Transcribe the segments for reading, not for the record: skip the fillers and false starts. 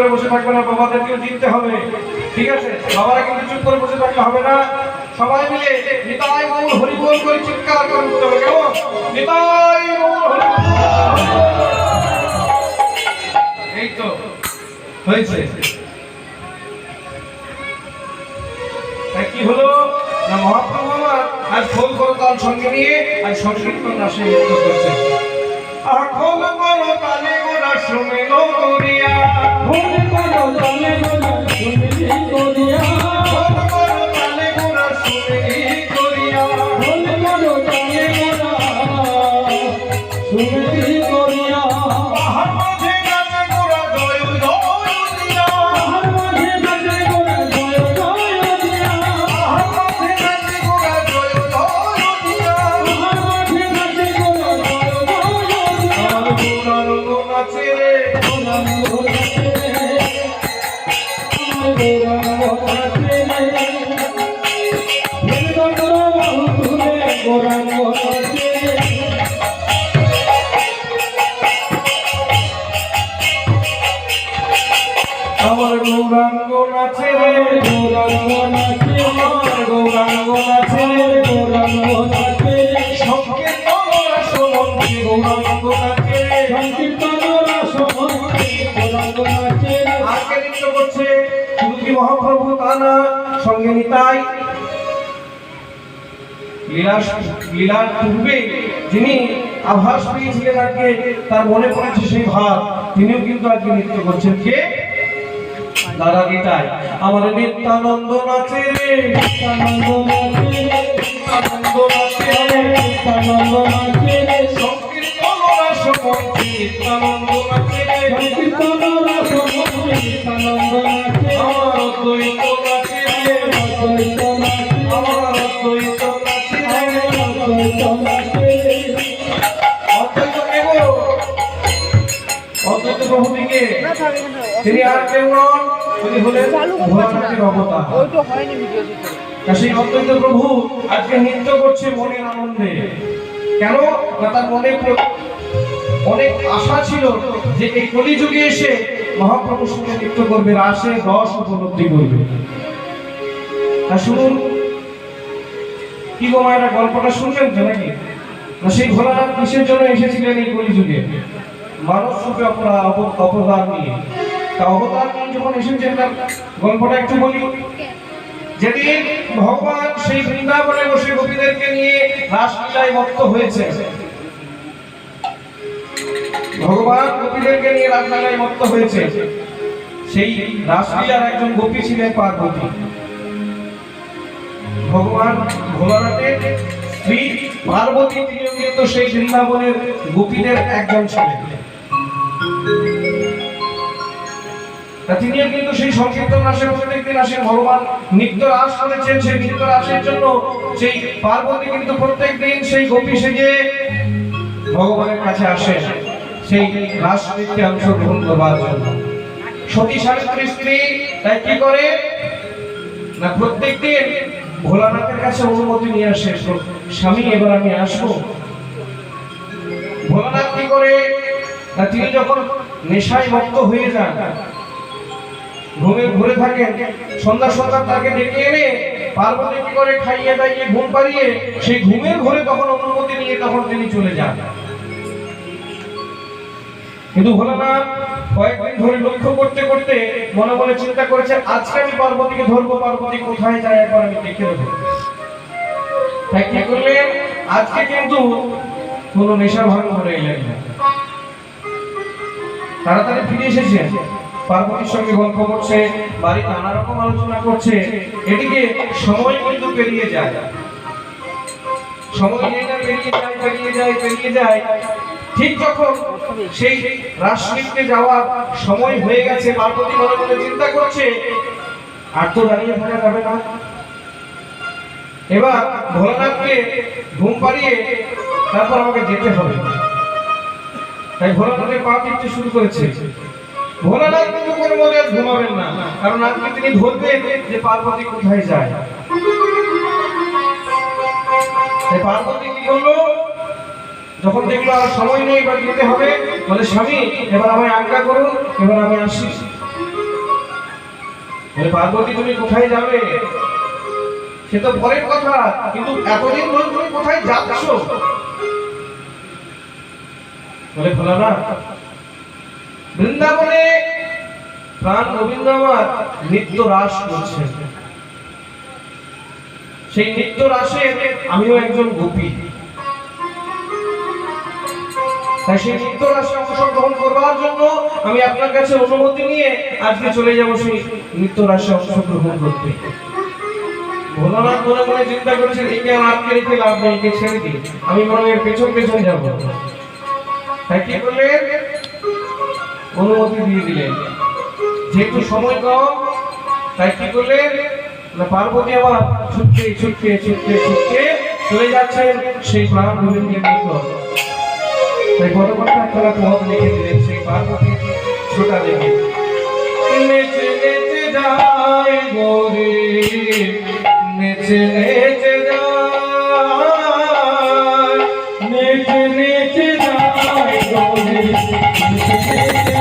করে বসে থাকবে না, বাবাদেরকেও জিততে হবে, ঠিক আছে? বাবারা কিন্তু চুপ করে বসে থাকলে হবে না, সবাই মিলে নিতাই গৌর হরি বল করে চিৎকার করে উঠতে হবে। কেমন? নিতাই গৌর হরি বল। এই তো হয়েছে। কি হলো না, মহাপ্রভু আমার আজ খোল করতাল সঙ্গে নিয়ে আজ সংকীর্তন রাসে নৃত্য করছে। খোল করো তালে গোরা শুনে লো করিয়া, খোল করো তালে গোরা শুনে করিয়া, খোল করো তালে গোরা শুনে করিয়া, খোল করো তালে গোরা শুনে করিয়া, পাহাড় মাঝে নাচে গোরা জয় জয় দিয়া, পাহাড় মাঝে নাচে গোরা জয় জয় দিয়া, পাহাড় মাঝে নাচে গোরা জয় জয় দিয়া, পাহাড় মাঝে নাচে গোরা জয় জয় দিয়া। আমার গোরা নাচে রে, গোরা নাচে রে, আমার গোরা নাচে রে, গোরা নাচে রে, গোরা নাচে রে। আমার গৌরাঙ্গ নাচে রে, গৌরাঙ্গ নাচে, আমার গৌরাঙ্গ নাচে রে, গৌরাঙ্গ নাচে, সংকীর্তন রাসমন্ত্রী গৌরাঙ্গ নাচে, সংকীর্তন রাসমন্ত্রী গৌরাঙ্গ নাচে। আজকে নৃত্য করছে শুধু কি মহাপ্রভু তা না, সঙ্গে নিতাই। লীলার পূর্বে যিনি আভাস পেয়েছিলেন আজকে তার মনে পড়েছে সেই ভাব, তিনিও কিন্তু আজকে নৃত্য করছেন। কে? দাদা নিতাই। আমার নিত্যানন্দ নাচে রে, নিত্যানন্দ নাচে রে, নিত্যানন্দ নাচে রে, নিত্যানন্দ নাচে রে, সংকীর্তন রাসমন্ত্রী নিত্যানন্দ নাচে রে, সংকীর্তন রাসমন্ত্রী নিত্যানন্দ নাচে। আমার অদ্বৈত নাচে রে, অদ্বৈত নাচে, আমার অদ্বৈত নাচে রে, অদ্বৈত নাচে। অদ্বৈত কেব অদ্বৈত প্রভু থেকে তিনি আর কেউ নন, তিনি হলেন ভোলানাথের অবতার। সেই অদ্বৈত প্রভু আজকে নৃত্য করছে মনের আনন্দে। কেন না, তার মনে অনেক আশা ছিল যে এই কলিযুগে এসে মহাপ্রভুর সঙ্গে নৃত্য করবে, রাসে রস উপলব্ধি করবে। তা শুনুন কি গো মায়েরা, গল্পটা শুনবেন তো নাকি? না, সেই ভোলানাথ কিসের জন্য এসেছিলেন এই কলিযুগে? মানব রূপে অবতার নিয়ে। তা অবতার নিয়ে যখন এসেছেন তার গল্পটা একটু বলি। যেদিন ভগবান সেই বৃন্দাবনে বসে গোপীদেরকে নিয়ে রাসলীলায় মত্ত হয়েছে, ভগবান গোপীদেরকে নিয়ে রাসলীলায় মত্ত হয়েছে, সেই রাসলীলার একজন গোপী ছিলেন পার্বতী। ভগবান ভোলানাথের স্ত্রী পার্বতী তিনিও কিন্তু সেই বৃন্দাবনের গোপীদের একজন ছিলেন। তিনিও কিন্তু সেই সংকীর্তন রাসে প্রত্যেক দিন আসেন। ভগবান নিত্য রাস করেছেন, সেই নিত্য রাসের জন্য সেই পার্বতী কিন্তু প্রত্যেক দিন সেই গোপী সেজে ভগবানের কাছে আসেন সেই রাস নৃত্যে অংশগ্রহণ করবার জন্য। সতী সাবিত্রী স্ত্রী তাই কি করে না, প্রত্যেক দিন ভোলানাথের কাছে অনুমতি নিয়ে আসে, স্বামী এবার আমি আসবো। ভোলানাথ কি করে না, তিনি যখন নেশায় মত্ত হয়ে যান, ঘুমে ঘুরে থাকেন, সন্ধ্যা তাকে ডেকে এনে পার্বতী কি করে খাইয়ে দাইয়ে ঘুম পাড়িয়ে সেই ঘুমের ঘরে তখন অনুমতি নিয়ে তখন তিনি চলে যান। কিন্তু ভোলানাথ কয়েকদিন ধরে লক্ষ্য করতে করতে মনে মনে চিন্তা করেছে, আজকে আমি পার্বতীকে ধরবো, পার্বতী কোথায় যায় একবার আমি দেখে নেবো। তাই কি করলেন, আজকে কিন্তু কোনো নেশা ভাঙ করে এলেন না, তাড়াতাড়ি ফিরে এসেছেন, পার্বতীর সঙ্গে গল্প করছে, বাড়ি নানা রকম আলোচনা করছে। এদিকে সময় কিন্তু পেরিয়ে যায়, সময় পেরিয়ে যায়। ঠিক যখন সেই রাসনৃত্যে যাওয়ার সময় হয়ে গেছে, পার্বতী মনে মনে চিন্তা করছে, আর তো দাঁড়িয়ে থাকা যাবে না, এবার ভোলানাথকে ঘুম পাড়িয়ে তারপর আমাকে যেতে হবে। তাই ভোলানাথের পা টিপতে শুরু করেছে। ভোলানাথ কিন্তু কোনো মতে ঘুমাবেন না, কারণ আজকে তিনি ধরবেন যে পার্বতী কোথায় যায়। তাই পার্বতী কি করলো, যখন দেখলো আর সময় নেই, এবার যেতে হবে, বলে স্বামী এবার আমায় আজ্ঞা করুন, এবার আমি আসি। বলে পার্বতী তুমি কোথায় যাবে? সে তো পরের কথা, কিন্তু এতদিন ধরে তুমি কোথায় যাচ্ছ? বলে ভোলানাথ, বৃন্দাবনে প্রাণ গোবিন্দ আমার নিত্য রাস করছেন, সেই নিত্য রাসে আমিও একজন গোপী, তাই সেই নিত্য রাসে অংশগ্রহণ করবার জন্য আমি আপনার কাছে অনুমতি নিয়ে আজকে চলে যাব সেই নিত্য রাসে অংশগ্রহণ করতে। ভোলানাথ মনে মনে চিন্তা করেছেন, একে আর আটকে রেখে লাভ নেই, একে ছেড়ে দিই, আমি বরং এর পেছন পেছন যাবো। তাই কি করলেন? অনুমতি দিয়ে দিলেন। যেহেতু সময় কম, তাই কি করলেন না, পার্বতী আবার ছুটতে ছুটতে ছুটতে ছুটতে চলে যাচ্ছেন সেই প্রাণ গোবিন্দের নিকট। তাই পরবর্তী একটা পথ লিখে দিলেন সেই পার্বতী ছোটা দেখে, নেচে নেচে যায় গৌরী, নেচে নেচে যায়, নেচে নেচে যায় গৌরী, নেচে নেচে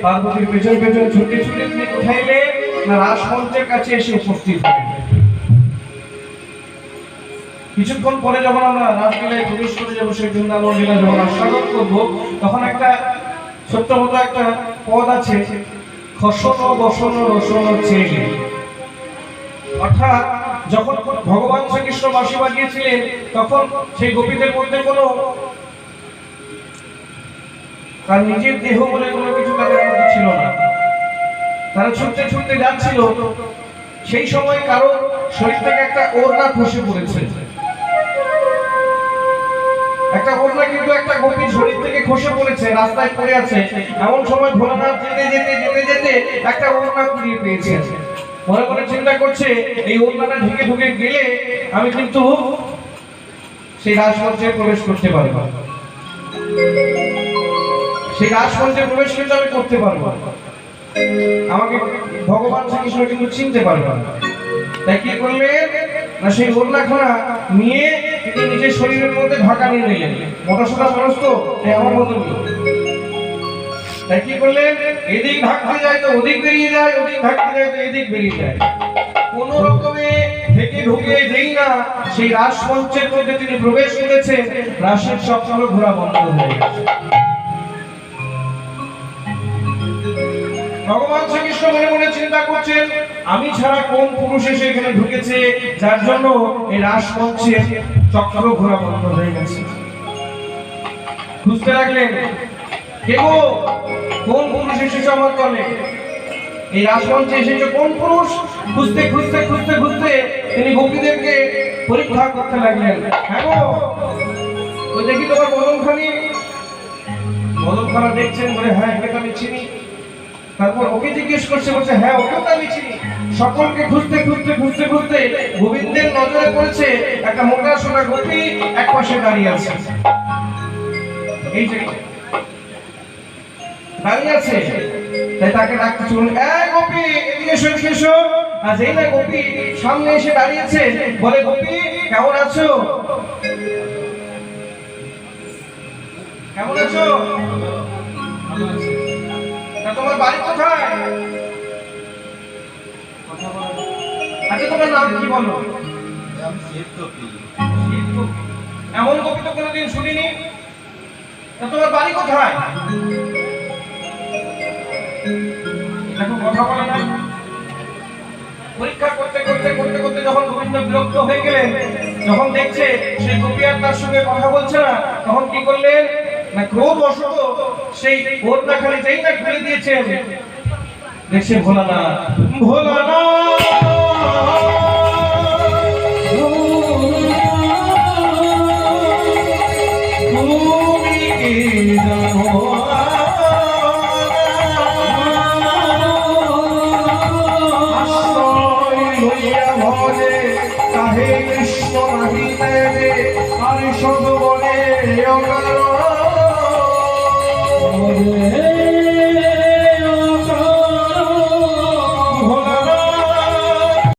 পার্বতীর পেছন পেছন ছুটে ছুটে তিনি কোথায় এলেন না, রাসমঞ্চের কাছে এসে উপস্থিত হলেন। কিছুক্ষণ পরে যখন আমরা রাসলীলায় প্রবেশ করে যাবো, সেই বৃন্দাবন লীলা যখন আস্বাদন করবো, তখন একটা ছোট্ট মতো একটা পদ আছে, খসন বসন রসন ছেলে। অর্থাৎ যখন ভগবান শ্রীকৃষ্ণ বাঁশি বাজিয়েছিলেন, তখন সেই গোপীদের মধ্যে কোনো তার নিজের দেহ বলে কোনো কিছু তাদের মধ্যে ছিল না। তারা ছুটতে ছুটতে যাচ্ছিল, সেই সময় কারো শরীর থেকে একটা ওড়না খসে পড়েছে। একটা ওড়না কিন্তু একটা গোপীর শরীর থেকে খসে পড়েছে, রাস্তায় পড়ে আছে। এমন সময় ভোলানাথ যেতে যেতে যেতে যেতে একটা ওড়না কুড়িয়ে পেয়েছে। মনে মনে চিন্তা করছে, এই ওড়নাটা ঢুকে ঢুকে গেলে আমি কিন্তু সেই রাসমঞ্চে প্রবেশ করতে পারবো, সেই রাসমঞ্চে প্রবেশ কিন্তু আমি করতে পারবো, আমাকে ভগবান শ্রীকৃষ্ণ কিন্তু চিনতে পারবে না। তাই কি করলেন না, সেই ওড়নাখানা নিয়ে তিনি নিজের শরীরের মধ্যে ঢাকা নিয়ে নিলেন। মোটাসোটা মানুষ তো, আমার মতো। তাই কি করলেন, এদিক ঢাকতে যায় তো ওদিক বেরিয়ে যায়, ওদিক ঢাকতে যায় তো এদিক বেরিয়ে যায়। কোন রকমে থেকে ঢুকে যেই না সেই রাসমঞ্চের মধ্যে তিনি প্রবেশ করেছেন, রাসের চক্র ঘোরা বন্ধ হয়ে গেছে। ভগবান শ্রীকৃষ্ণ মনে মনে চিন্তা করছেন, আমি ছাড়া কোন পুরুষ এসে এখানে ঢুকেছে, যার জন্য এই রাসমঞ্চে চক্র ঘোরা বন্ধ হয়ে গেছে। খুঁজতে লাগলেন, কে গো, কোন পুরুষ এসেছে আমার দলে, এই রাসমঞ্চে এসেছে কোন পুরুষ? খুঁজতে খুঁজতে খুঁজতে খুঁজতে তিনি গোপীদেরকে পরীক্ষা করতে লাগলেন। হ্যাঁ গো, ওই দেখি তোমার বদনখানি। বদনখানা দেখছেন, বলে হ্যাঁ, একে তো আমি চিনি। তারপর ওকে জিজ্ঞেস করছে, বলছে হ্যাঁ ওকেও তো আমি চিনি। সকলকে খুঁজতে খুঁজতে খুঁজতে খুঁজতে গোবিন্দের নজরে পড়েছে একটা মোটা সোনা গোপী এক পাশে দাঁড়িয়ে আছে। এই যে দাঁড়িয়ে আছে, তাই তাকে ডাকতে চলুন, এই গোপী এদিকে এসো, এদিকে এসো। আর যেই না গোপী সামনে এসে দাঁড়িয়েছে, বলে গোপী কেমন আছো? কেমন আছো? তোমার বাড়ি কোথায়? আচ্ছা তোমার নাম কি বলো? এমন গোপী তো কোনোদিন শুনিনি। তোমার বাড়ি কোথায়? দেখো কথা বলে না। পরীক্ষা করতে করতে করতে করতে যখন গোবিন্দ বিরক্ত হয়ে গেলেন, যখন দেখছে সেই গোপী আর তার সঙ্গে কথা বলছে না, তখন কি করলেন না ক্রোধ বশত সেই ওড়না খালি যেই না খুলে দিয়েছেন, দেখছে ভোলানাথ, ভোলানাথ তুমি কি জানো কাহে কৃষ্ণ নাহিতে আর সব বলে অকারণ